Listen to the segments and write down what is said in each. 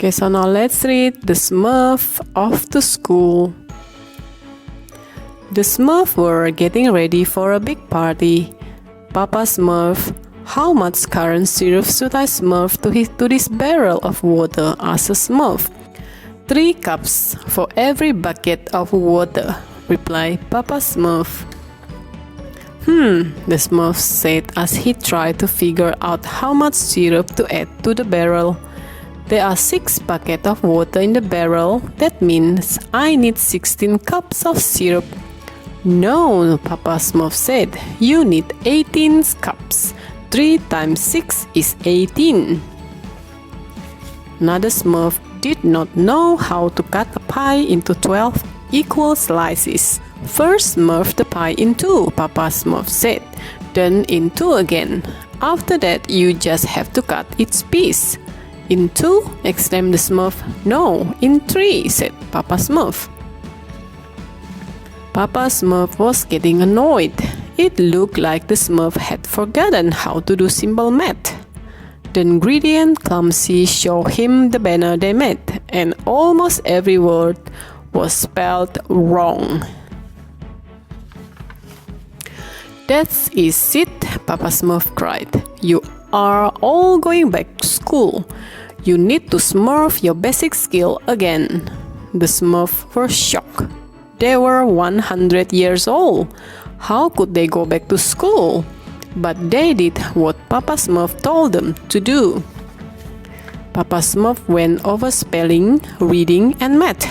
Okay, so now let's read the Smurfs Off To School. The Smurfs were getting ready for a big party. Papa Smurf, how much currant syrup should I smurf to this barrel of water? Asked a Smurf. 3 cups for every bucket of water, replied Papa Smurf. The Smurf said as he tried to figure out how much syrup to add to the barrel. There are 6 buckets of water in the barrel. That means I need 16 cups of syrup. No, Papa Smurf said, you need 18 cups. 3 times 6 is 18. Another Smurf did not know how to cut a pie into 12 equal slices. First smurf the pie in 2, Papa Smurf said, then in 2 again. After that, you just have to cut each piece. In 2? Exclaimed the Smurf. No, in 3, said Papa Smurf. Papa Smurf was getting annoyed. It looked like the Smurf had forgotten how to do simple math. Then Greedy and Clumsy showed him the banner they made, and almost every word was spelled wrong. That is it, Papa Smurf cried. You are all going back to school. You need to smurf your basic skill again. The Smurfs were shocked. They were 100 years old. How could they go back to school? But they did what Papa Smurf told them to do. Papa Smurf went over spelling, reading, and math.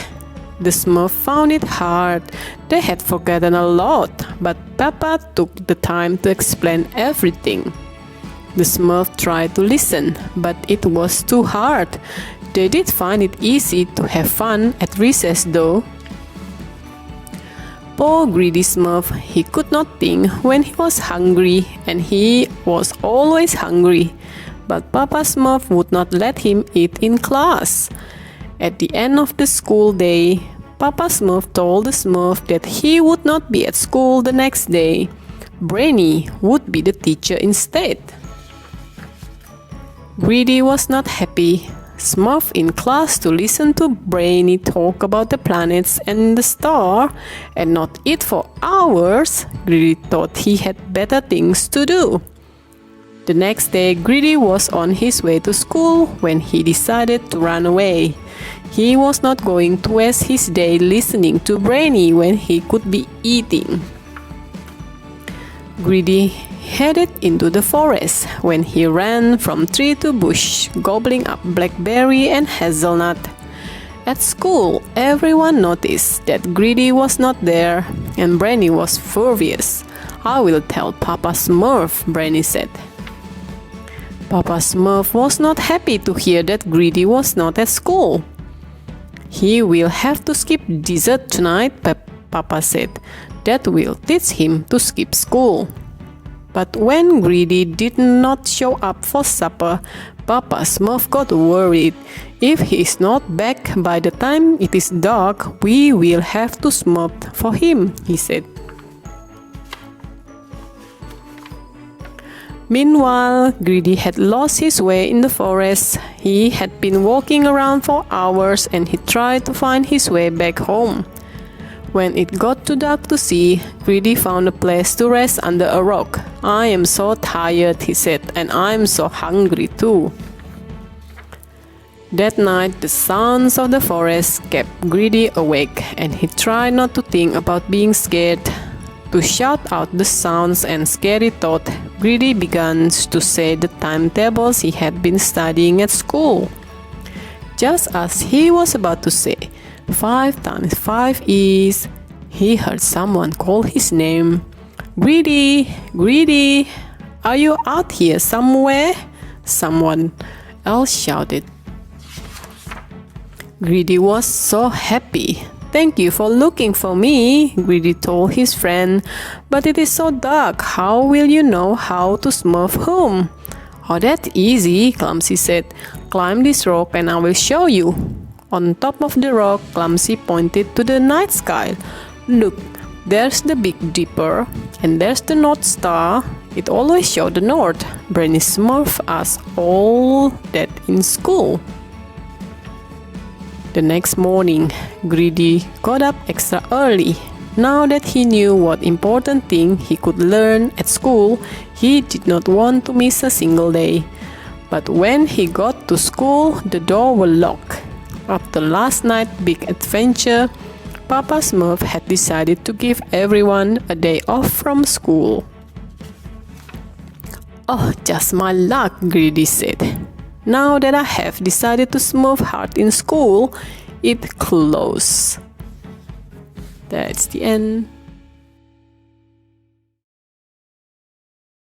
The Smurfs found it hard. They had forgotten a lot, but Papa took the time to explain everything. The Smurfs tried to listen, but it was too hard. They did find it easy to have fun at recess though. Poor greedy Smurf, he could not think when he was hungry, and he was always hungry. But Papa Smurf would not let him eat in class. At the end of the school day, Papa Smurf told the Smurf that he would not be at school the next day. Brainy would be the teacher instead. Greedy was not happy. Smurf in class to listen to Brainy talk about the planets and the star and not eat for hours. Greedy thought he had better things to do. The next day, Greedy was on his way to school when he decided to run away. He was not going to waste his day listening to Brainy when he could be eating. Greedy headed into the forest when he ran from tree to bush, gobbling up blackberry and hazelnut. At school, everyone noticed that Greedy was not there, and Brainy was furious. I will tell Papa Smurf, Brainy said. Papa Smurf was not happy to hear that Greedy was not at school. He will have to skip dessert tonight, Papa said. That will teach him to skip school. But when Greedy did not show up for supper, Papa Smurf got worried. If he is not back by the time it is dark, we will have to smurf for him, he said. Meanwhile, Greedy had lost his way in the forest. He had been walking around for hours and he tried to find his way back home. When it got too dark to see, Greedy found a place to rest under a rock. I am so tired, he said, and I am so hungry too. That night, the sounds of the forest kept Greedy awake, and he tried not to think about being scared. To shout out the sounds and scary thought, Greedy began to say the timetables he had been studying at school. Just as he was about to say, 5 times 5 is, he heard someone call his name. Greedy, Greedy, are you out here somewhere? Someone else shouted. Greedy was so happy. Thank you for looking for me, Greedy told his friend. But it is so dark, how will you know how to smurf home? Oh, that's easy, Clumsy said. Climb this rock and I will show you. On top of the rock, Clumsy pointed to the night sky. Look, there's the Big Dipper, and there's the North Star. It always showed the north. Brainy Smurf asked all that in school. The next morning, Greedy got up extra early. Now that he knew what important thing he could learn at school, he did not want to miss a single day. But when he got to school, the door was locked. After last night's big adventure, Papa Smurf had decided to give everyone a day off from school. "Oh, just my luck," Greedy said. "Now that I have decided to smurf hard in school, it closed." That's the end.